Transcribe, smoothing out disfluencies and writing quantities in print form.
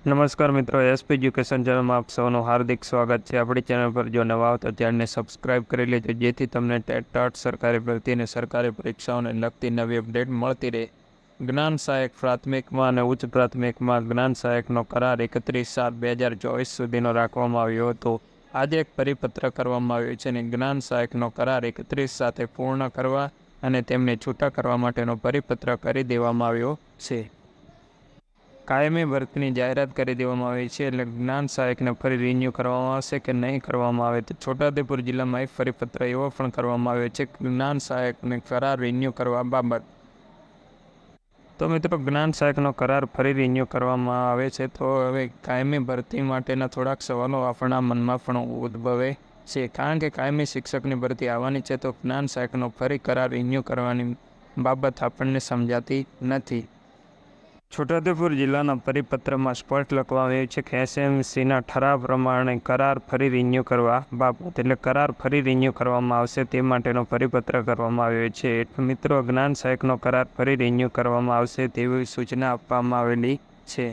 નમસ્કાર મિત્રો, SP education ચેનલમાં આપ સૌનું હાર્દિક સ્વાગત છે। આપણી ચેનલ પર જો નવા હો તો ચેનલને સબસ્ક્રાઇબ કરી લેજો, જેથી તમને ટેટ સરકારી ભરતી અને સરકારી પરીક્ષાઓને લગતી નવી અપડેટ મળતી રહે। જ્ઞાન સહાયક પ્રાથમિકમાં અને ઉચ્ચ પ્રાથમિકમાં જ્ઞાન સહાયકનો કરાર 31/7/2024 સુધીનો રાખવામાં આવ્યો હતો। આજે એક પરિપત્ર કરવામાં આવ્યો છે અને જ્ઞાન સહાયકનો કરાર 31/7 પૂર્ણ કરવા અને તેમને છૂટા કરવા માટેનો પરિપત્ર કરી દેવામાં આવ્યો છે। કાયમી ભરતીની જાહેરાત કરી દેવામાં આવી છે, એટલે જ્ઞાન સહાયકને ફરી રિન્યૂ કરવામાં આવશે કે નહીં કરવામાં આવે। તો છોટાઉદેપુર જિલ્લામાં એક પરિપત્ર એવો પણ કરવામાં આવ્યો છે કે જ્ઞાન સહાયકને કરાર રિન્યૂ કરવા બાબત। તો મિત્રો, જ્ઞાન સહાયકનો કરાર ફરી રિન્યૂ કરવામાં આવે છે, તો હવે કાયમી ભરતી માટેના થોડાક સવાલો આપણા મનમાં પણ ઉદ્ભવે છે, કારણ કે કાયમી શિક્ષકની ભરતી આવવાની છે, તો જ્ઞાન સહાયકનો ફરી કરાર રિન્યૂ કરવાની બાબત આપણને સમજાતી નથી। છોટાઉદેપુર જિલ્લાના પરિપત્રમાં સ્પષ્ટ લખવામાં આવ્યું છે કે એસએમસીના ઠરાવ પ્રમાણે કરાર ફરી રિન્યૂ કરવા બાબત, એટલે કરાર ફરી રિન્યૂ કરવામાં આવશે તે માટેનો પરિપત્ર કરવામાં આવ્યો છે। એટલે મિત્રો, જ્ઞાન સહાયકનો કરાર ફરી રિન્યૂ કરવામાં આવશે તેવી સૂચના આપવામાં આવેલી છે।